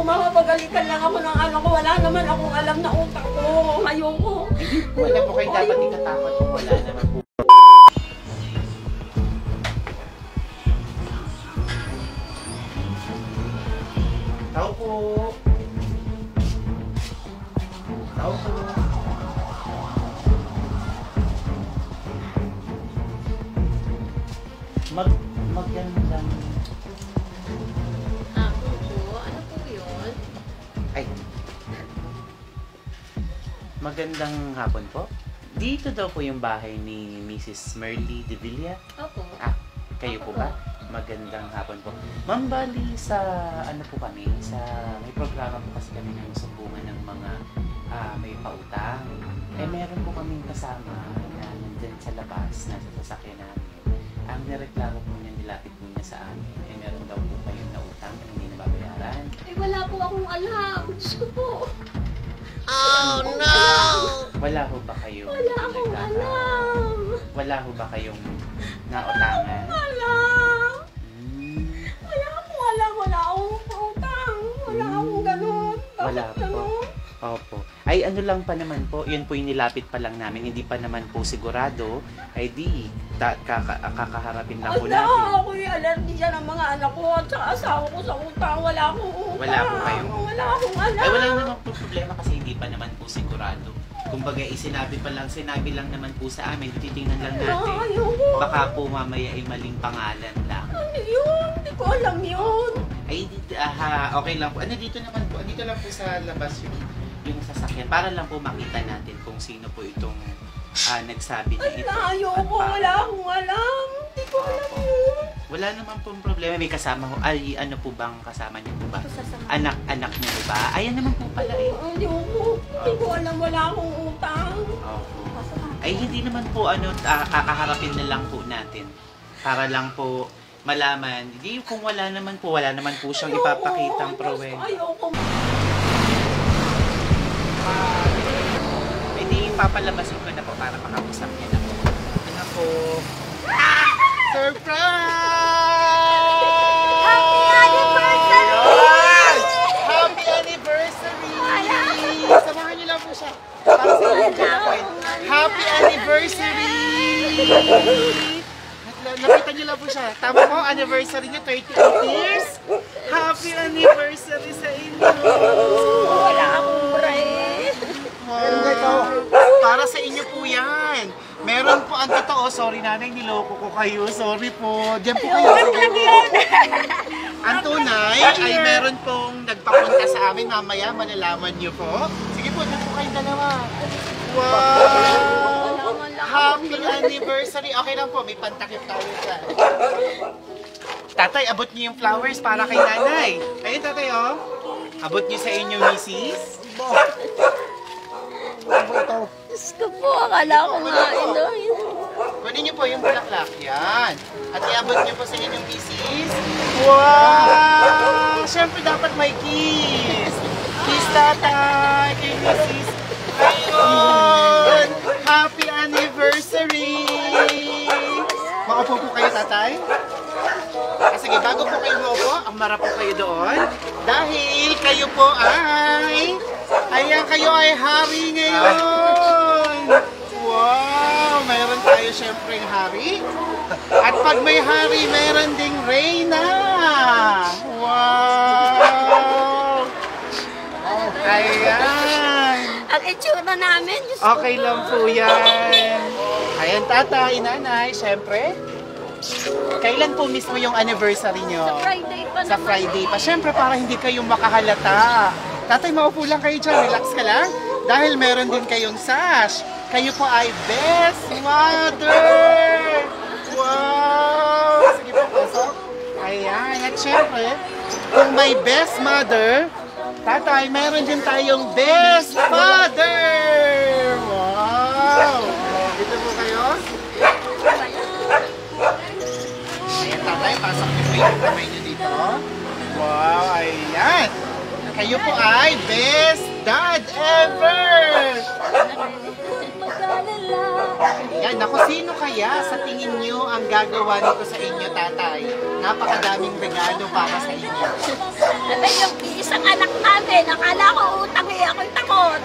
mamapagalitan lang ako ng ano ko. Wala naman akong alam na utak ko. Ayoko. Wala po kayo dapat ikatakot kung wala naman po. Tao po. Tao po. Magandang... Ako po? Ano po yun? Ay. Magandang hapon po. Dito daw po yung bahay ni Mrs. Merly de Villa. Opo. Ah, kayo po ba? Magandang hapon po. Ma'am, bali sa ano po kami, sa may programa po kasi kami ng sumbungan ng mga may pautang. Eh meron po kaming kasama na nandyan sa labas, nasa sasakyan namin. Ang nireklamo po niya, nilapit po niya sa amin. Eh meron daw po kayong nautang na hindi nababayaran. Eh wala po akong alam. Diyos ko po. Oh no! Wala ho ba kayong Wala akong alam. Wala ho ba kayong nautangan? Wala. Wala akong alam. Wala akong pautang. Wala akong ganun. Wala po. Opo. Ay ano lang pa naman po, yun po yung nilapit pa lang namin, hindi pa naman po sigurado, ay di, kakaharapin lang po natin. Ako yung allergy dyan ng mga anak ko at saka asawa ko sa utang. Wala akong utang. Wala po kayo? Wala akong alam. Ay wala naman po problema kasi hindi pa naman po sigurado. Kumbaga sinabi lang naman po sa amin, titingnan lang natin. Baka po mamaya ay maling pangalan lang. Ano yun? Hindi ko alam yun. Ay, okay lang po. Ano dito naman po? Dito lang po sa labas yung sasakyan. Para lang po makita natin kung sino po itong nagsabi na ito. Ay, ayoko. Wala akong alam. Hindi ko alam yun. Wala naman po problema. May kasama ko. Ay, ano po bang kasama niyo po ba? Anak niyo po ba? Ayan naman po pala eh. Ayoko. Hindi ko alam. Wala akong utang. Opo. Ay, hindi naman po kakaharapin na lang po natin. Para lang po malaman. Hindi, kung wala naman po siyang ipapakitang pruweba. Ayoko. Hindi, papalabasin ko na po para makausap niya na po. Ano po? Surprise! Happy anniversary! Happy anniversary! Samahan niyo lang po siya. Para sa inyo po. Happy anniversary! Nakita niyo lang po siya. Tama po, anniversary niyo, 38 years. Happy anniversary sa inyo! Wala akong brain. Para sa inyo po yan. Meron po ang totoo. Sorry nanay, niloko ko kayo. Sorry po. Diyan po kayo. Ang tunay ay meron pong nagpapunta sa amin. Mamaya malalaman niyo po. Sige po, diyan po kayong dalawa. Wow! Happy anniversary. Okay lang po, may pantakip tayo dyan. Tatay, abot niyo yung flowers para kay nanay. Ayun tatay oh. Abot niyo sa inyong misis. Diyos ko po. Akala ko nga ito. Kunin niyo po yung bulaklak. Yan. At iabot niyo po sa inyong misis. Wow! Siyempre dapat may kiss. Kiss tatay kay misis. Ayun! Happy anniversary! Makaupo po kayo tatay? Sige, bago po kayo maupo, marap po kayo doon. Dahil kayo po kayo ay hari ngayon! Wow! Mayroon tayo syempre ng hari. At pag may hari, mayroon ding reyna! Wow! Ayan! Ang itsura namin. Diyos Okay lang po yan. Ayan tatay, nanay, syempre. Kailan po mismo yung anniversary nyo? Sa Friday pa Sa Friday pa. Syempre para hindi kayo makahalata. Tatay, maupo lang kayo dyan. Relax ka lang. Dahil meron din kayong sash. Kayo po ay best mother! Wow! Sige po, pasok. Ayan. At syempre, kung may best mother, tatay, meron din tayong best father! Wow! Dito po kayo. Ayan, tatay, pasok niyo po yung kamay niyo dito. Wow, ayan! Kayo po ay best dad ever! Mag-alala Yan, naku, sino kaya sa tingin nyo ang gagawa nito sa inyo, tatay? Napakadaming regalo para sa inyo. Abay, yung isang anak namin, akala ko utang eh, ako'y takot.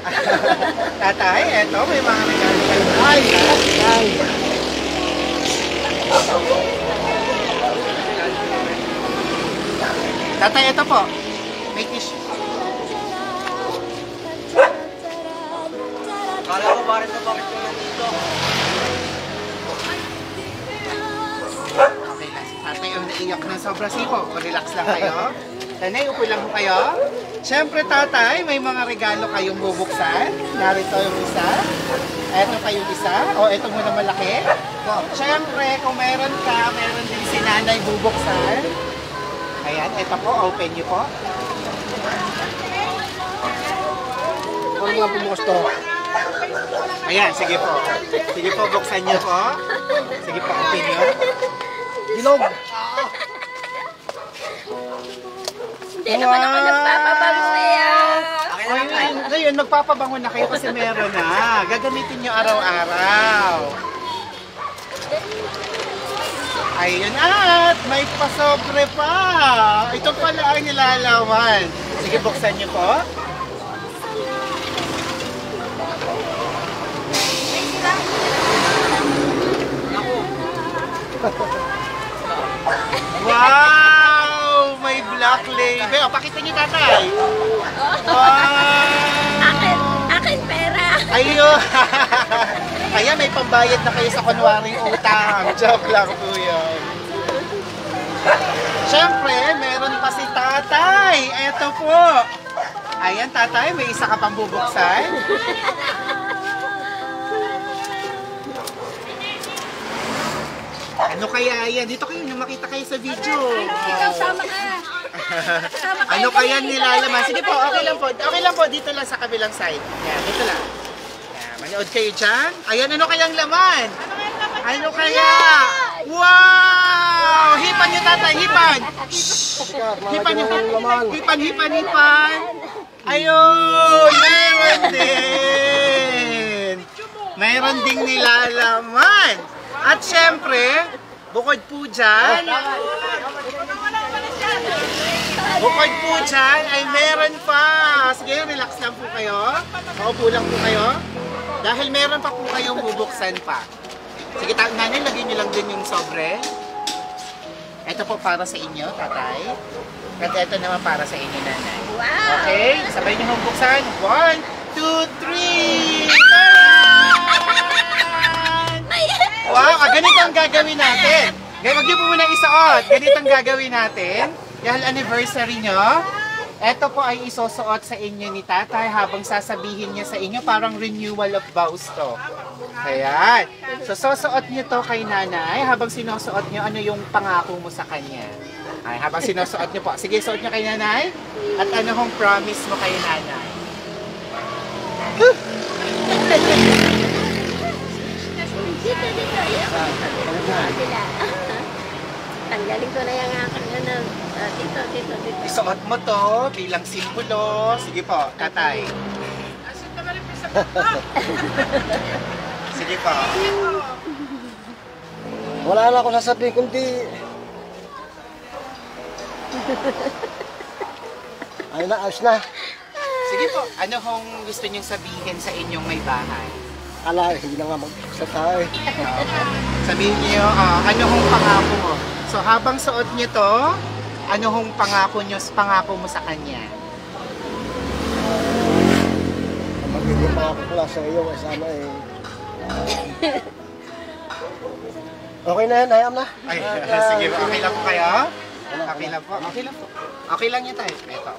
Tatay, eto, may mga regalo kayo. Ay! Tatay, eto po. May tissue. Kala ko bakit yung nandito? Okay lang. Tatay, yung naiyak ng sobra siko. Relax lang kayo. Tanay, upo lang po kayo. Siyempre, tatay, may mga regalo kayong bubuksan. Narito yung isa. Eto pa yung isa. O, eto muna malaki. Siyempre, kung meron ka, meron din si nanay bubuksan. Ayan, eto po. Open nyo po. Ano nga bumukas to? Ayan, sige po. Sige po, buksan nyo po. Sige po, open nyo. Bilog! Hindi naman ako nagpapabango yan. Ngayon, magpapabango na kayo kasi meron na. Gagamitin nyo araw-araw. Ayun, at may pasobre pa. Ito pala ang nilalaman. Sige, buksan nyo po. Wow! May black label. O, pakita niyo, tatay. Wow! Akin pera. Ayun! Kaya may pambayad na kayo sa kunwaring utang. Joke lang po yun. Siyempre, meron pa si tatay. Eto po. Ayan, tatay, may isa ka pang bubuksan. Ano kaya yan? Dito kayo, nung makita kayo sa video. Ikaw sama ka. Ano kaya nilalaman? Sige po, okay lang po. Okay lang po, dito lang sa kabilang side. Yan, dito lang. Yan, manood kayo dyan. Ayan, ano kayang laman? Ano kaya? Wow! Hipan nyo, tatay, hipan! Hipan, hipan, hipan, hipan, hipan! Ayun! Meron din! Meron ding nilalaman! At syempre, bukod po dyan, ay meron pa. Sige, relax lang po kayo. Maupo lang po kayo. Dahil meron pa po kayong bubuksan pa. Sige, nanay, lagyan nyo lang din yung sobre. Ito po para sa inyo, tatay. At ito naman para sa inyo, nanay. Wow! Okay, sabay nyo bubuksan. 1, 2, 3! Wow, ganito ang gagawin natin. Wag niyo po muna isuot. Ganito ang gagawin natin. Dahil anniversary nyo, ito po ay isusuot sa inyo ni tatay habang sasabihin niya sa inyo, parang renewal of vows to. Ayan. So, susuot niyo to kay nanay. Habang sinusuot niyo, ano yung pangako mo sa kanya? Ay, habang sinusuot niyo po. Sige, suot niyo kay nanay. At ano hong promise mo kay nanay? Dito. Sila. Tanggalin ko na yung aking ano. Dito. Isuot mo to bilang simbolo. Sige po, tatay. Sige po. Wala na ako sasabihin kundi... Ayun na, ayos na. Sige po, ano hong gusto niyong sabihin sa inyong may bahay? Ala, hindi na nga magsasabi. Sabihin niyo, ano hong pangako mo? So habang suot niyo to, ano hong pangako mo sa kanya? Magiging mga kukula sa iyo, ay sana eh. Okay na yan, hayam na. Ay, sige po, okay lang po kayo? Okay lang po. Okay lang yan tayo. Ito.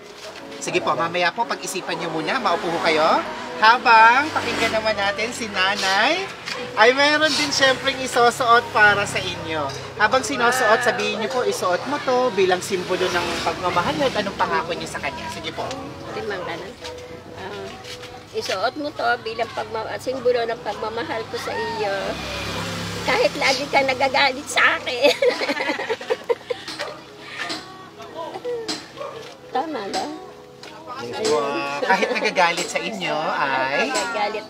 Sige po, mamaya po, pag-isipan niyo muna, maupo po kayo. Habang pakinggan naman natin si nanay, ay meron din syempreng isusuot para sa inyo. Habang sinusuot, sabihin niyo po, isuot mo to bilang simbolo ng pagmamahal at anong pangako niyo sa kanya. Sige po. Limang kanan. Isuot mo to bilang simbolo ng pagmamahal ko sa iyo. Kahit lagi ka nagagalit sa akin. Tama ba? Kahit nagagalit sa inyo ay... Nagagalit.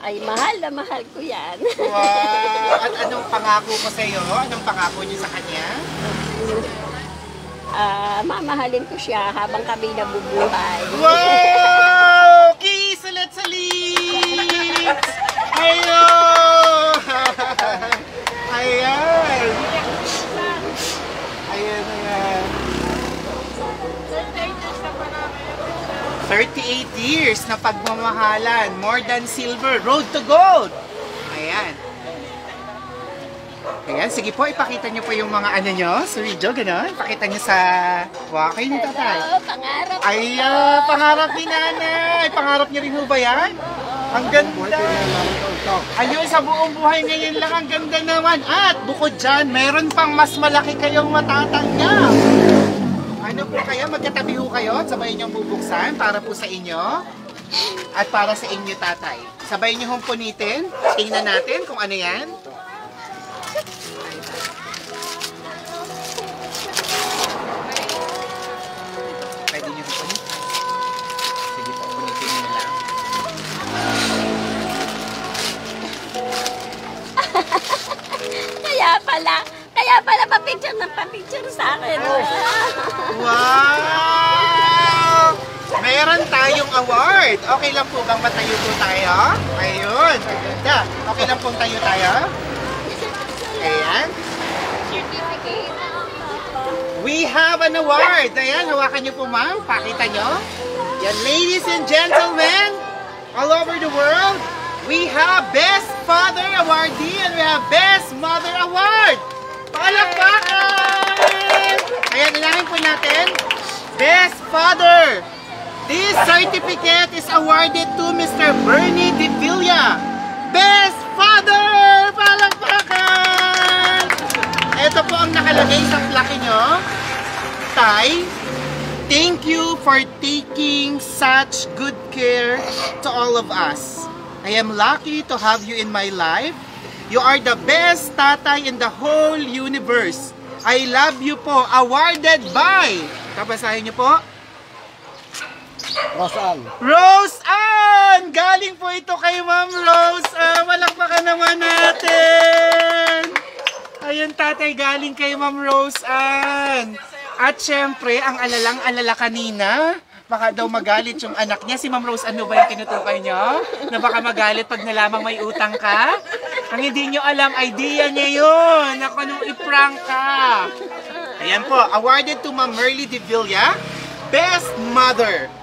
Ay, mahal na mahal ko yan. Wow! At anong pangako mo sa iyo? Anong pangako niyo sa kanya? Mamahalin ko siya habang kami nabubuhay. Wow! Kiss ulit sa lips! Ayun! Ayan! Ayan, ayan. 38 years na pagmamahalan. More than silver. Road to gold. Ayan. Ayan, sige po, ipakita niyo po yung mga ano nyo sa video, gano'n. Ipakita niyo sa... Wow, kayo ni tatay. Pangarap. Ay, pangarap ni nanay. Pangarap niyo rin ho ba yan? Ang ganda. Ayun, sa buong buhay ngayon lang, ang ganda naman. At bukod dyan, meron pang mas malaki kayong matatanggap. Ano po kaya? Magkatabi ho kayo at sabay niyong bubuksan para po sa inyo. At para sa inyo, tatay. Sabay niyo hong punitin. Tingnan natin kung ano yan. Pwede niyo hong punitin. Sige po, punitin niyo lang. Kaya pala pa-picture sa akin. Wow! Meron tayong award. Okay lang po bang matayo po tayo? Ayun. Ganda. Okay lang pong tayo tayo? Ayan. We have an award. Ayan, hawakan niyo po ma'am. Pakita niyo. Yan, ladies and gentlemen, all over the world, we have Best Father Awardee and we have Best Mother Award. Palakpakan! Ayan, inahin po natin. Best Father. This certificate is awarded to Mr. Bernie De Villa. Best Father! Palakpakan! Ito po ang nakalagay sa plaque nyo. Tay, thank you for taking such good care to all of us. I am lucky to have you in my life. You are the best tatay in the whole universe. I love you po. Awarded by... Kabasahin niyo po. Rose Ann. Rose Ann! Galing po ito kay Ma'am Rose Ann. Walakpakan naman natin. Ayun tatay, galing kay Ma'am Rose Ann. At syempre, ang alalang-alala kanina, baka daw magalit yung anak niya. Si Ma'am Rose, ano ba yung tinutukoy niyo? Na baka magalit pag nalamang may utang ka? Ang hindi niyo alam, idea niya yun. Ako nung i-prank ka. Ayan po, awarded to Ma'am Merly De Villa, Best Mother.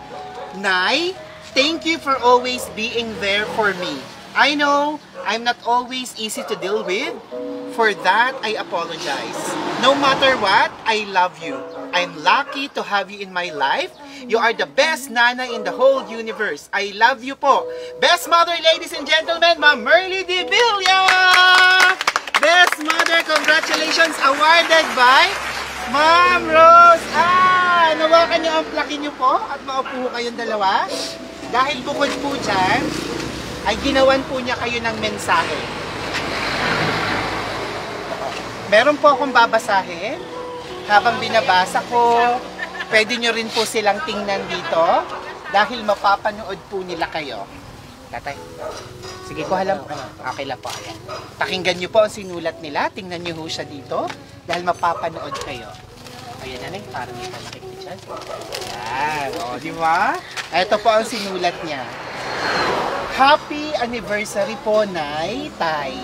Nay, thank you for always being there for me. I know I'm not always easy to deal with. For that, I apologize. No matter what, I love you. I'm lucky to have you in my life. You are the best nana in the whole universe. I love you po. Best mother, ladies and gentlemen, Ma'am Merly De Villa! Best mother, congratulations, awarded by Ma'am Rose Ann! Nawakan niyo ang plaque niyo po at maupo kayong dalawa. Dahil bukod po dyan, ay ginawan po niya kayo ng mensahe. Meron po akong babasahin. Habang binabasa ko, pwede nyo rin po silang tingnan dito dahil mapapanood po nila kayo. Tatay, sige ko halam. Okay lang po. Ayan. Pakinggan nyo po ang sinulat nila. Tingnan nyo ho siya dito dahil mapapanood kayo. Ayan nanay, parang may palakit niya. Ayan, o di ba? Ito po ang sinulat niya. Happy anniversary po, Nay, Tay.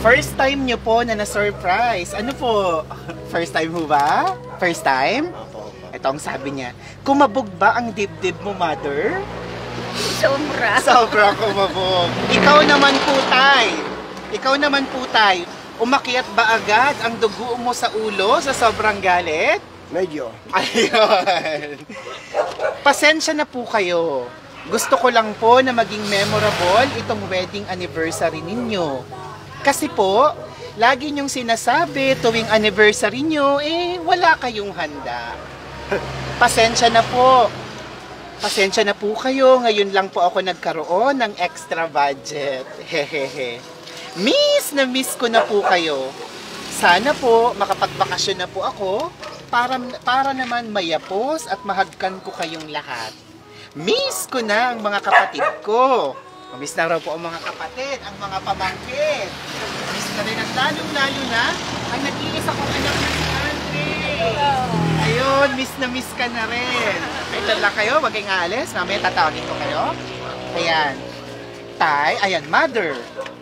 First time nyo po na na-surprise. Ano po? First time ho ba? First time? Ito ang sabi niya. Kumabog ba ang dibdib mo, Mother? Sobra. Sobra kumabog. Ikaw naman po, Tay. Ikaw naman po, Tay. Umakyat ba agad ang dugo mo sa ulo sa sobrang galit? Medyo. Ayun. Pasensya na po kayo. Gusto ko lang po na maging memorable itong wedding anniversary ninyo. Kasi po, lagi niyong sinasabi tuwing anniversary niyo, wala kayong handa. Pasensya na po. Pasensya na po kayo. Ngayon lang po ako nagkaroon ng extra budget. Hehehe. Miss ko na po kayo. Sana po makapagbakasyon na po ako para naman mayapos at mahagkan ko kayong lahat. Miss ko na ang mga kapatid ko. Miss na raw po ang mga kapatid, ang mga pamangkin. Miss na rin ang lalong-lalo na ang nag-iisa kong anak na si Andre. Ayun, miss ka na rin. Ito lang kayo, wag kayong aalis. Mamaya tatawagin ko kayo. Ayan. Tay, ayan, mother.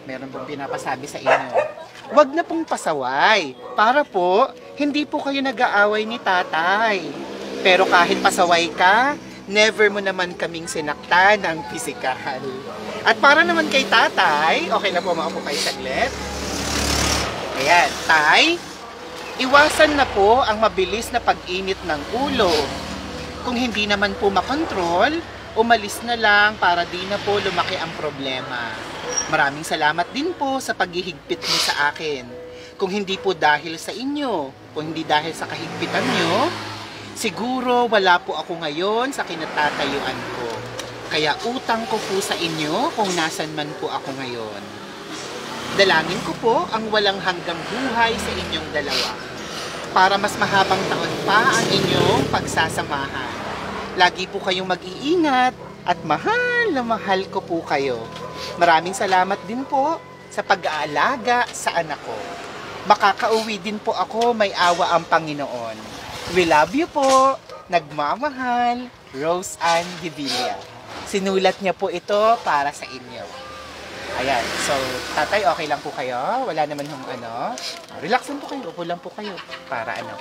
Meron pong pinapasabi sa inyo. Wag na pong pasaway. Para po, hindi po kayo nag-aaway ni tatay. Pero kahit pasaway ka, never mo naman kaming sinakta ng pisikal. At para naman kay tatay, okay na po, maupo kayo saglit. Ayan, tay, iwasan na po ang mabilis na pag-init ng ulo. Kung hindi naman po makontrol, umalis na lang para di na po lumaki ang problema. Maraming salamat din po sa paghihigpit mo sa akin. Kung hindi po dahil sa inyo, kung hindi dahil sa kahigpitan nyo, siguro wala po ako ngayon sa kinatatayuan ko. Kaya utang ko po sa inyo kung nasan man po ako ngayon. Dalangin ko po ang walang hanggang buhay sa inyong dalawa. Para mas mahabang taon pa ang inyong pagsasamahan. Lagi po kayong mag-iingat at mahal na mahal ko po kayo. Maraming salamat din po sa pag-aalaga sa anak ko. Makakauwi din po ako, may awa ang Panginoon. We love you po. Nagmamahal, Rose Ann Divilla. Sinulat niya po ito para sa inyo. Ayan, so tatay, okay lang po kayo? Wala naman hong ano? Relax lang po kayo, upo lang po kayo. Para ano?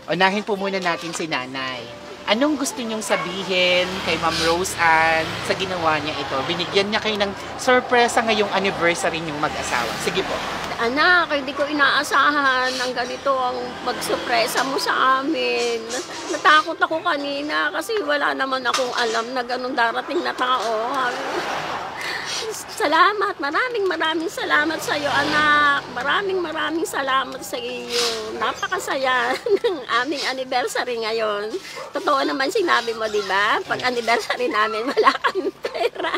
Unahin po muna natin si nanay. Anong gusto niyong sabihin kay Ma'am Rose Ann sa ginawa niya ito? Binigyan niya kayo ng sorpresa ngayong anniversary niyong mag-asawa. Sige po. Anak, hindi ko inaasahan ang ganito ang magsurpresa mo sa amin. Natakot ako kanina kasi wala naman akong alam na ganun darating na tao. Salamat, maraming salamat sa iyo, anak. Maraming salamat sa iyo. Napakasaya ng aming anniversary ngayon. Totoo naman sinabi mo, di ba? Pag anniversary namin, wala kaming pera.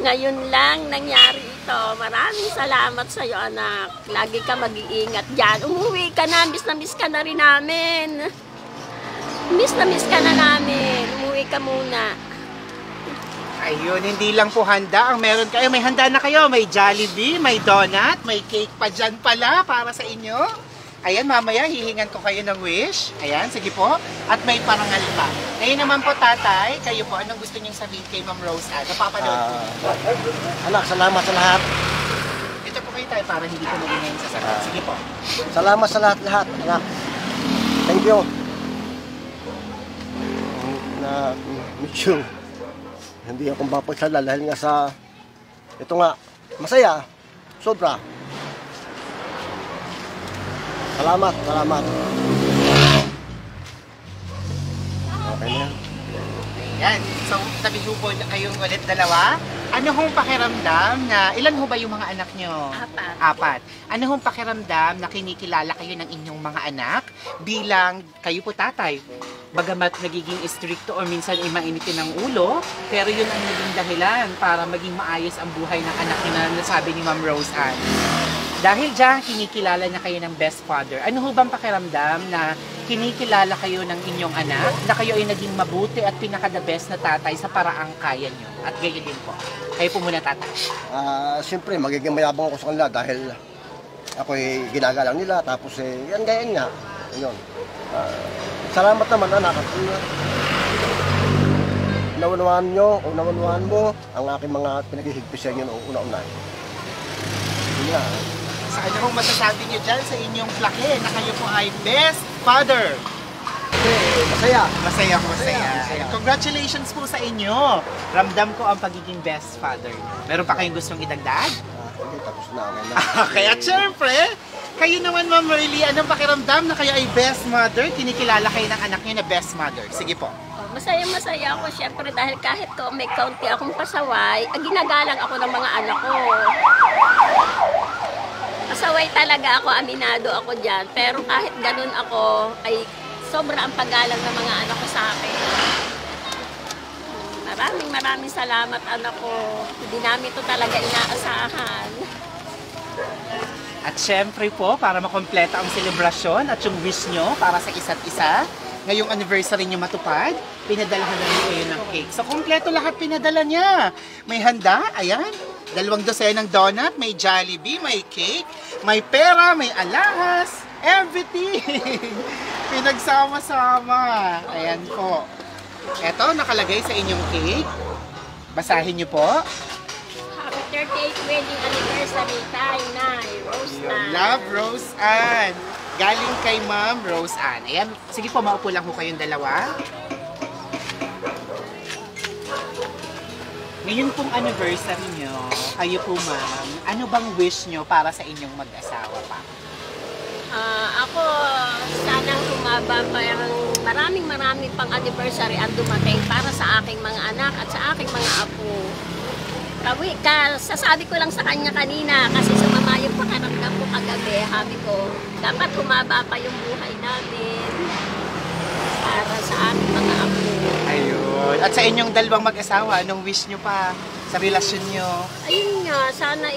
Ngayon lang nangyari ito. Maraming salamat sa iyo, anak. Lagi ka mag-iingat dyan. Umuwi ka na, miss ka na rin namin. Miss ka na namin. Umuwi ka muna. Ayun, hindi lang po handa ang meron kayo. May handa na kayo. May Jollibee, may donut, may cake pa dyan pala para sa inyo. Ayan, mamaya hihingan ko kayo ng wish. Ayan, sige po. At may parangal pa. Ngayon naman po, tatay, kayo po, anong gusto niyong sabihin kay Ma'am Rose Ann? Napapanood po. Anak, salamat sa lahat. Ito po kayo tayo para hindi ko magingay sa sagot. Sige po. Salamat sa lahat, anak. Thank you. Meet you. Hindi ako mapagsala dahil nga sa ito nga, masaya, sobra. Salamat. Okay na. Ayan, so sabi po kayong ulit dalawa. Ano hong pakiramdam na, ilan ho ba yung mga anak nyo? 4. Ano hong pakiramdam na kinikilala kayo ng inyong mga anak bilang kayo po tatay? Bagamat nagiging stricto or minsan ay mainitin ng ulo, pero yun ang naging dahilan para maging maayos ang buhay ng anak nyo na nasabi ni Ma'am Rose Ann. Dahil dyan, kinikilala na kayo ng best father. Ano ho bang pakiramdam na kinikilala kayo ng inyong anak, na kayo ay naging mabuti at pinaka-the best na tatay sa paraang kaya nyo? At gayon din po. Kayo po muna, tatay. Siyempre, magiging mayabang ako sa kanila dahil ako'y ginagalang nila. Tapos, yan gayan nga. Ayun. Salamat naman, anak. Naunawaan nyo, o naunawaan mo ang aking mga pinaghihigpit sa inyo noong una-una. Yun nga. Sa ano hong masasabi nyo dyan sa inyong plake na kayo po ay best father? Masaya. Masaya. Congratulations po sa inyo. Ramdam ko ang pagiging best father. Meron pa kayong gustong idagdag? Hindi, tapos na. Okay, at syempre, kayo naman, Ma'am Merly, anong pakiramdam na kayo ay best mother? Kinikilala kayo ng anak niyo na best mother. Sige po. Masaya ako syempre dahil kahit ko may kaunti akong pasaway, ginagalang ako ng mga anak ko. Pasaway talaga ako, aminado ako dyan. Pero kahit ganun ako, ay sobra ang paggalang ng mga anak ko sa akin. Maraming salamat, anak ko. Hindi namin ito talaga inaasahan. At syempre po, para makompleta ang selebrasyon at yung wish nyo para sa isa't isa, ngayong anniversary niyo matupad, pinadalahan na niyo kayo ng cake. So, kompleto lahat pinadala niya. May handa, ayan. 2 dosenang donut, may Jollibee, may cake, may pera, may alahas, everything. Pinagsama-sama. Ayan po. Eto, nakalagay sa inyong cake. Basahin niyo po. Happy 38th wedding anniversary, Tay, Nay, Rose Ann. Love, Rose Ann. Galing kay Ma'am Rose Ann. Ayan, sige po, maupo lang po kayong dalawa. Ngayon pong anniversary nyo, kayo po ma'am, ano bang wish nyo para sa inyong mag-asawa pa? Ako, sanang humaba pa yung maraming pang anniversary ang dumating para sa aking mga anak at sa aking mga apo. Sasabi ko lang sa kanya kanina kasi sumama yung pakaramdam ko kagabi, sabi ko, dapat humaba pa yung buhay namin para sa aking mga apo. Ayun. At sa inyong dalawang mag-asawa, anong wish nyo pa sa relasyon nyo? Ayun nga, sana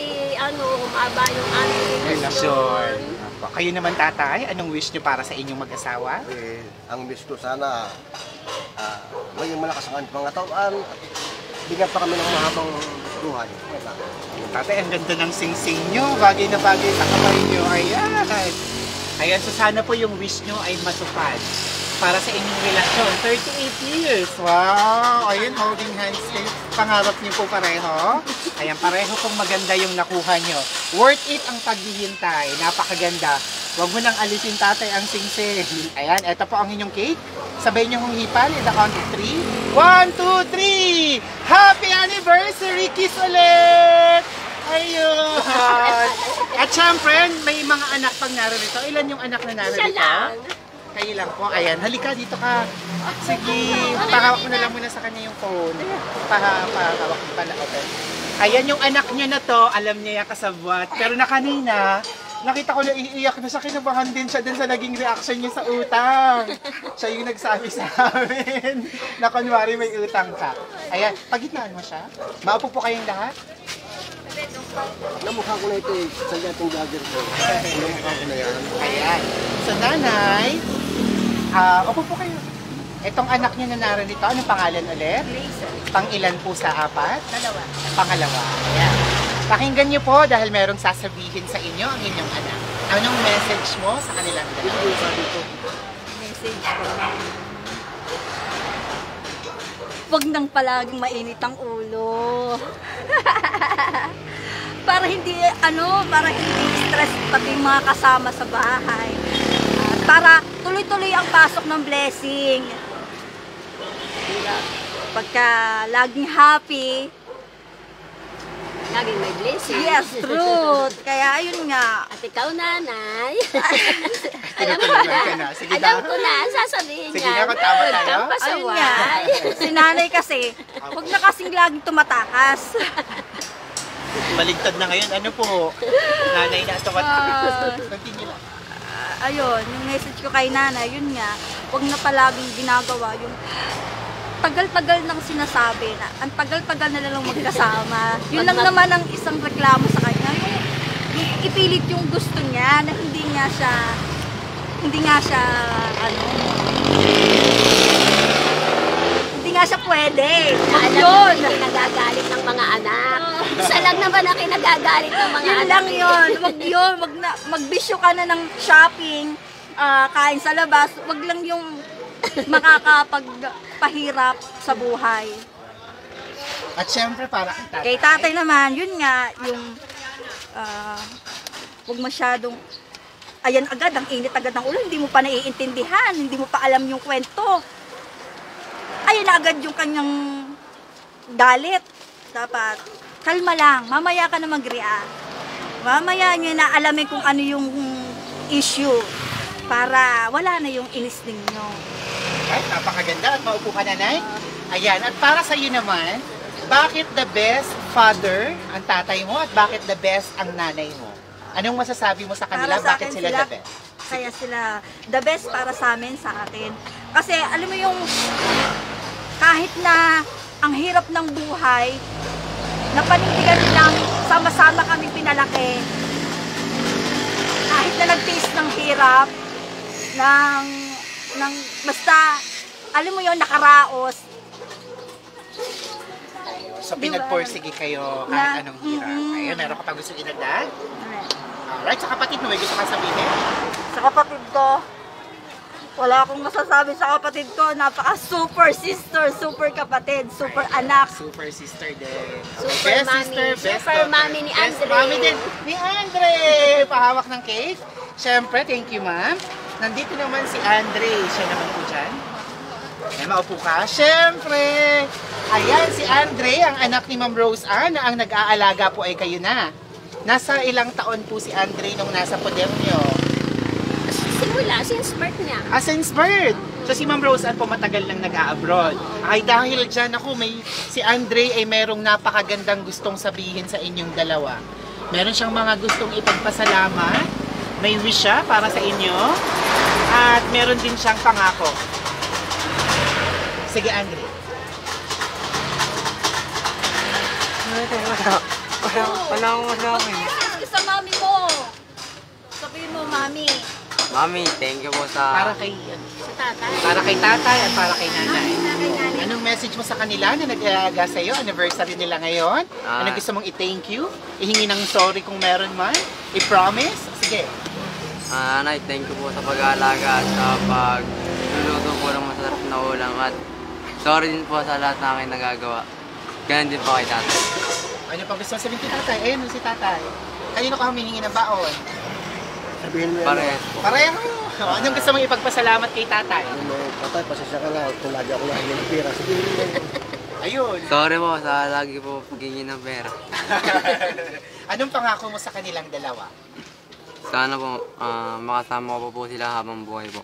humaba yung aming relasyon. Apo. Kayo naman tatay, anong wish nyo para sa inyong mag-asawa? Ang wish ko sana, maging malakas ang mga tauan, bigyan pa kami ng mahabang buhay. Tatay, ang ganda ng sing-sing nyo. Bagay na bagay sa kamay nyo. Ayan. Ayan, so sana po yung wish nyo ay matupad para sa inyong relasyon. 38 years. Wow! Ayun, holding hands kayo. Pangarap niyo po pareho. Ayan, pareho pong maganda yung nakuha nyo. Worth it ang paghihintay. Napakaganda. Huwag mo nang alisin tatay ang sing-sing. Ayan, eto po ang inyong cake. Sabay niyo hong hipan in the count of 3. 1, 2, 3! Happy anniversary! Kiss ulit! Ayun! At syempre, may mga anak pang narito. Ilan yung anak na narito? Siya lang. Kayo lang po. Ayan, halika dito ka. Sige, pahawak mo na lang muna sa kanya yung phone. Pahawak mo pala. Okay. Ayan yung anak niya na to. Alam niya yung kasabwat. Pero na kanina, nakita ko na iiyak na siya. Kinabahan din siya din sa naging reaction niya sa utang. Siya yung nagsabi sa amin na kunwari may utang ka. Ayan, pagitnaan mo siya. Maupo po kayong lahat. Namukha ko na ito sa gatong jogger ko. Namukha ko na yan. Ayan. So nanay, upo po kayo. Itong anak niya na narito, anong pangalan ulit? Grayson. Pang-ilan po sa 4? 2. Pangalawa. Ayan. Pakinggan niyo po dahil merong sasabihin sa inyo ang inyong anak. Anong message mo sa kanilang dalawa? Message ko. Huwag nang palaging mainit ang ulo. para hindi stress pati yung mga kasama sa bahay. Para tuloy-tuloy ang pasok ng blessing. Pagka laging happy, Laging may blessing. yes, truth. Kaya ayun nga. At ikaw, nanay. Tinutulungan ka na. Sige Alam na. ko na, ang sasabihin Sige niya. na, kung tama tayo. Huwag kang Ayun nga. pasaway. Si nanay kasi, huwag na kasing laging tumatakas. Baligtad na ngayon. Ano po? Nanay na ito. Continue lang. Ayun, yung message ko kay nanay, yun nga, huwag na palaging ginagawa yung tagal-tagal nang sinasabi na ang tagal-tagal na lang magkasama. Yun lang naman ang isang reklamo sa kanya. Yung ipilit yung gusto niya na hindi nga siya hindi nga siya pwede. Wag Alam yun. mo, kinagagalit ng mga anak. Isa lang naman ang kinagagalit ng mga Yun anak. lang yun. Wag yun. Wag na, magbisyo ka na ng shopping, kain sa labas. Wag lang yung makakapagpahirap sa buhay. At syempre para kay tatay. Kay tatay naman, yun nga, yung wag masyadong, ayan agad, ang init agad ng ulo, hindi mo pa naiintindihan, hindi mo pa alam yung kwento. Ayan na agad yung kanyang galit. Dapat, kalma lang, mamaya ka na mag-react. Mamaya nyo na alamin kung ano yung issue para wala na yung inis ninyo. Ay, napakaganda. At maupo ka, nanay. Ayan. At para sa iyo naman, bakit the best father ang tatay mo at bakit the best ang nanay mo? Anong masasabi mo sa kanila? Para sa Bakit akin sila the best? Kaya sila the best para sa amin, sa akin. Kasi alam mo yung kahit na ang hirap ng buhay, napanindigan nilang sama-sama kami pinalaki. Kahit na nagtiis ng hirap, ng basta, alam mo yon nakaraos. So, Di ba? pinagporsige kayo Na- kahit anong hirap. Ayun, meron ka pa gusto inagdag? Alright. Alright, sa kapatid mo, may gusto ka sabihin? Sa kapatid ko, wala akong masasabi sa kapatid ko. Napaka-super sister, super kapatid, super anak. Super sister din. Super Best mommy. sister, best Super daughter. mommy ni Best Andre. mommy din ni Andre. Pahawak ng cake. Siyempre, thank you ma'am. Nandito naman si Andre. Siya naman po dyan. Ay, maupo ka. Siyempre. Ayan, si Andre, ang anak ni Ma'am Rose Ann, na ang nag-aalaga po ay kayo na. Nasa ilang taon po si Andre nung nasa poder niyo? Simula, since birth niya. Since birth. So si Ma'am Rose Ann po matagal nang nag-a-abroad. Ay dahil dyan ako, si Andre ay merong napakagandang gustong sabihin sa inyong dalawa. Meron siyang mga gustong ipagpasalamat. May wish siya para sa inyo. At meron din siyang pangako. Sige Andre. Wala akong masabi. Sa mami mo. Sabihin mo, mami. Mami, thank you po Para sa... kay, Sa tatay. para kay tatay at para kay nanay. Kay nanay. Anong message mo sa kanila na nag-alaga sa'yo? Anniversary nila ngayon? Ano gusto mong i-thank you? Ihingi ng sorry kung meron man? I-promise? Sige. Nay, thank you po sa pag-aalaga at sa pagluluto po ng masarap na ulam at sorry din po sa lahat na aking nagagawa. Ganun din po kay tatay. Ano pa gusto mong sabihin kay tatay? Ayun, si tatay. Kanino ka humihingi ng baon? Sabihin mo yan. Parehas po. Pareho. Anong gusto mong ipagpasalamat kay tatay? Tatay, pasensya ka na. Kung lagi ako lang ng pera. Sabihin mo yan. Ayun. Sorry po sa lagi po paghingi ng pera. Anong pangako mo sa kanilang dalawa? Sana po makasama ko po sila habang buhay po.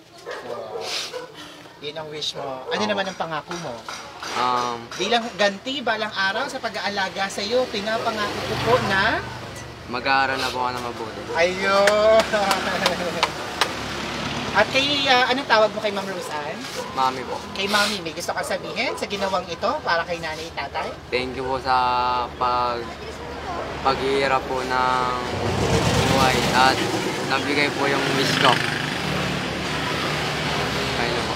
Yun ang wish mo. Ano naman ang pangako mo? Bilang ganti, balang araw sa pag-aalaga sa iyo, pinapangako ko po na... Mag-aaral na po ako na mabuti. Ayun! At kay, anong tawag mo kay Ma'am Rose Ann? Mami po. Kay Mami, may gusto ka sabihin sa ginawang ito para kay nanay at tatay? Thank you po sa paghihirap po ng buhay at nabigay po yung wish ko. Ayun po.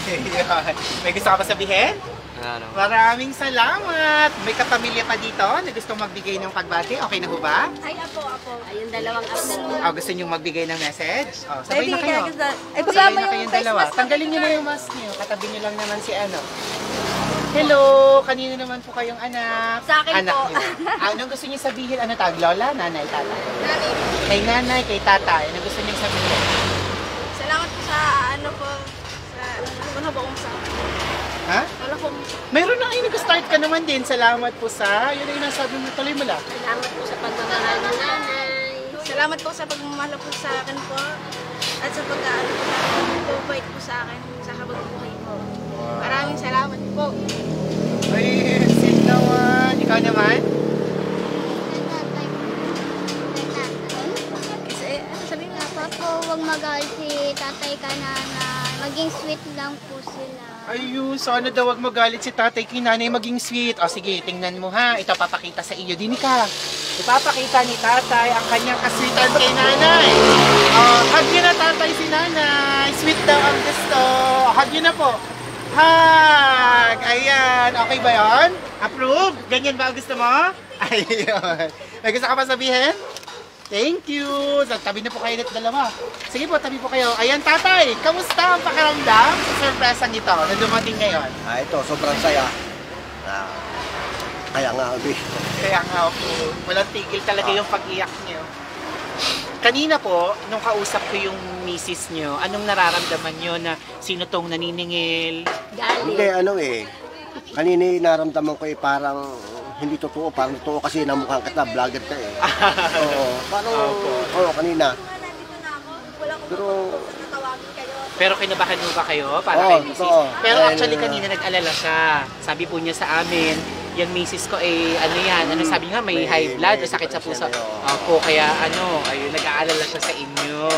Ayun. May gusto ka pa sabihin? Ano? Maraming salamat! May kapamilya pa dito na gustong magbigay ng pagbati. Okay na ho ba? Ay, apo. Ayun, dalawang apo. Gusto niyong magbigay ng message? Sabay na Bibigyan kayo. ka sa- Ay, Sabay kasama na yung kayong face dalawa. mask. Tanggalin niyo na yung mask niyo. Katabi niyo lang naman si ano. Hello! Kanino naman po kayong anak? Sa akin anak po. niyo. Anong gusto niyo sabihin? Ano tawag? Lola? Nanay? Tatay? Kay nanay, kay tatay. Ano gusto niyo sabihin? Salamat po sa ano po. Ano ba kung sa... Ha? Wala po. Mayroon na kayo. Nag-start ka naman din. Salamat po sa... Yun ay nasabi mo. Tuloy mo lang. Salamat po sa pagmamahal ng nanay. Salamat po sa pagmamahal po sa akin po. At sa pag-aano po, bait po sa akin sa habang-buhay po. Maraming salamat po. Ay, sweet naman. Ikaw naman? Kasi, sabi nga po, huwag magalit si tatay ka na maging sweet lang po sila. Ayun, sana daw wag magalit si tatay kay nanay, maging sweet. O sige, tingnan mo ha. Ito papakita sa iyo. Dini ka. Ipapakita ni tatay ang kanyang kaswitan kay nanay. Hug niyo na tatay si nanay. Sweet daw ang gusto. Hug niyo na po. Hug! Ayan. Okay ba yon? Approve? Ganyan ba ang gusto mo? Ayun. May gusto ka pa sabihin? Thank you! So, tabi na po kayo ulit dalawa. Sige po, tabi po kayo. Ayan, tatay! Kamusta ang pakiramdam sa surpresang ito na dumating ngayon? Ito, sobrang saya. Kaya nga, Abi. Kaya nga po, walang tigil talaga yung pag-iyak niyo. Kanina po, nung kausap ko yung misis niyo, anong nararamdaman niyo na sino tong naniningil? Hindi, Galing. Kanina naramdaman ko parang hindi totoo, parang totoo kasi namukhaan kita, vlogger ka eh. Oo, parang, kanina. Pero, Pero kinabahan mo ba kayo para Oo, kay misis? totoo. Pero Dahil, actually kanina nag-alala siya. Sabi po niya sa amin, yung misis ko ay ano yan, ano sabi nga, may high blood o sakit sa puso. Opo, kaya ayun, nag-aalala siya sa inyo.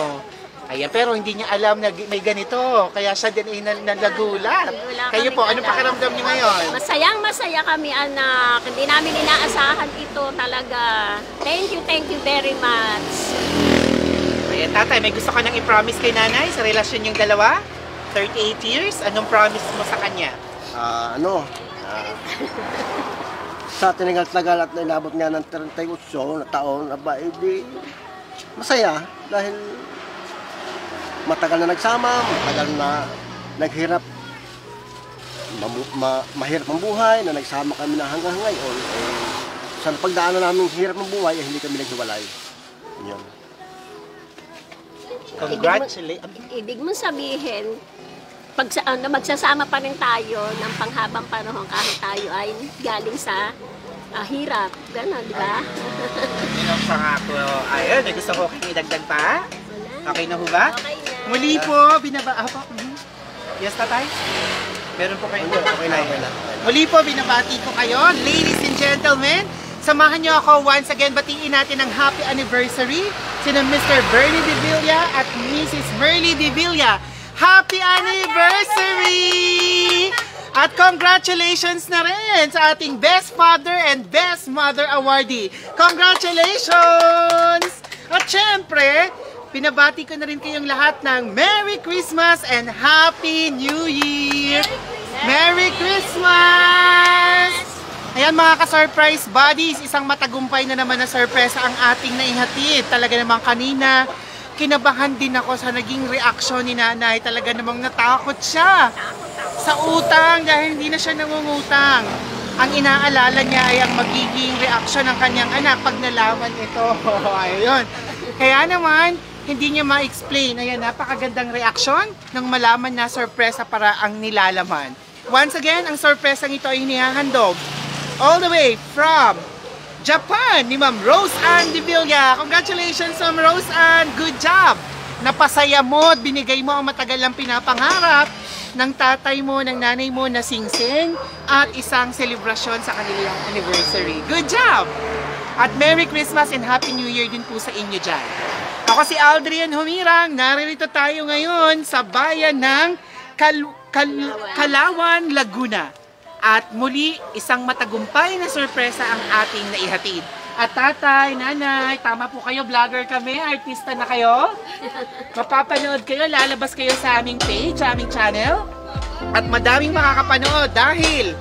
Ayan, pero hindi niya alam na may ganito. Kaya siya din ay nalagulat. Wala Kayo kaming po, anong alam. pakiramdam niyo ngayon? Masayang-masaya kami, anak. Hindi namin inaasahan ito talaga. Thank you very much. Ayan, tatay, may gusto ka nang i-promise kay nanay sa relasyon yung dalawa? 38 years. Anong promise mo sa kanya? Sa tinagal-tagal at nailabot nga ng 38 na taon, aba, edi masaya dahil matagal na nagsama, matagal na naghirap, mahirap ang buhay, na nagsama kami na hanggang ngayon. Sa pagdaanan namin hirap ng buhay, hindi kami naghiwalay. Yun. Congratulations. Ibig mo sabihin, magsasama pa rin tayo ng panghabang panahon kahit tayo ay galing sa hirap. Gano'n, di ba? Yun ang pangako. Ayun, may gusto ko kayong idagdag pa? Okay na ho ba? Okay na. Muli po, Yes, tatay? Meron po kayo? Okay na. Muli po, binabati ko kayo. Ladies and gentlemen, samahan niyo ako once again. Batiin natin ang happy anniversary sina Mr. Bernie De Villa at Mrs. Merly De Villa. Happy anniversary! At congratulations na rin sa ating Best Father and Best Mother awardee. Congratulations! At syempre, pinabati ko na rin kayong lahat ng Merry Christmas and Happy New Year! Merry Christmas! Ayan mga ka-surprise buddies, isang matagumpay na naman na sorpresa ang ating naihatid. Talaga namang kanina, kinabahan din ako sa naging reaksyon ni nanay. Talaga namang natakot siya sa utang dahil hindi na siya nangungutang. Ang inaalala niya ay ang magiging reaksyon ng kanyang anak pag nalaman ito. Ayun. Kaya naman, hindi niya ma-explain. Ayan, napakagandang reaksyon nang malaman na sorpresa para ang nilalaman. Once again, ang sorpresang ito ay inihahandog all the way from Japan ni Ma'am Rose Ann De Villa. Congratulations, Ma'am Rose Ann. Good job. Napasaya mo at binigay mo ang matagal lang pinapangarap ng tatay mo, ng nanay mo na singsing at isang selebrasyon sa kanilang anniversary. Good job! At Merry Christmas and Happy New Year din po sa inyo dyan. Ako si Aldrian Humirang. Naririto tayo ngayon sa bayan ng Calauan, Laguna. At muli, isang matagumpay na sorpresa ang ating naihatid. At tatay, nanay, tama po kayo, vlogger kami, artista na kayo. Mapapanood kayo, lalabas kayo sa aming page, sa aming channel. At madaming makakapanood dahil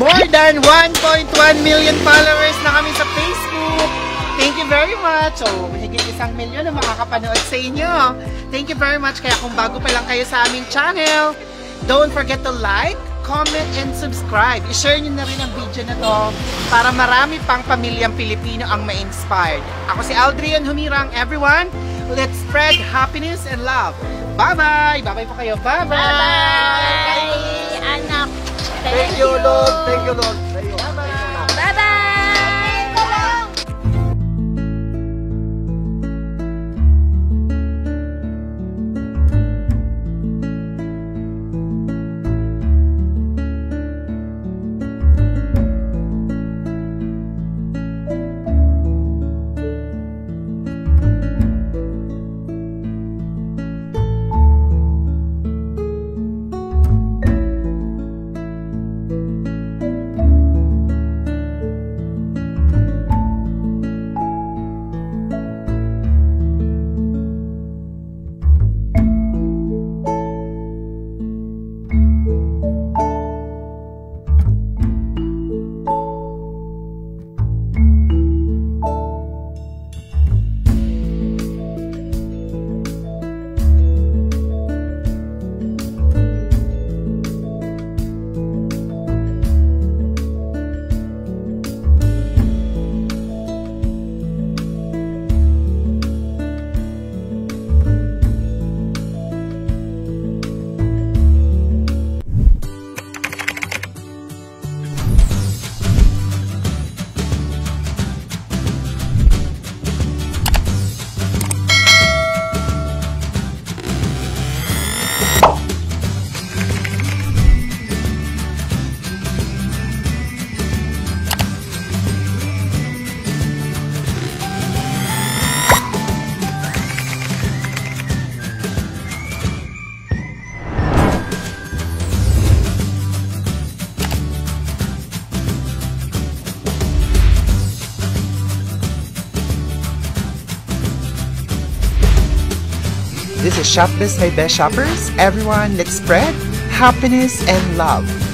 more than 1.1 million followers na kami sa Facebook. Thank you very much. So, mahigit 1 milyon na makakapanood sa inyo. Thank you very much. Kaya kung bago pa lang kayo sa aming channel, don't forget to like, comment, and subscribe. I-share nyo na rin ang video na to para marami pang pamilyang Pilipino ang ma-inspired. Ako si Aldrian Humirang, everyone. Let's spread happiness and love. Bye-bye! Bye-bye po kayo. Bye-bye! Bye-bye, anak. Thank you, Lord. Thank you, Lord. This is Shop This by Best Shoppers. Everyone, let's spread happiness and love.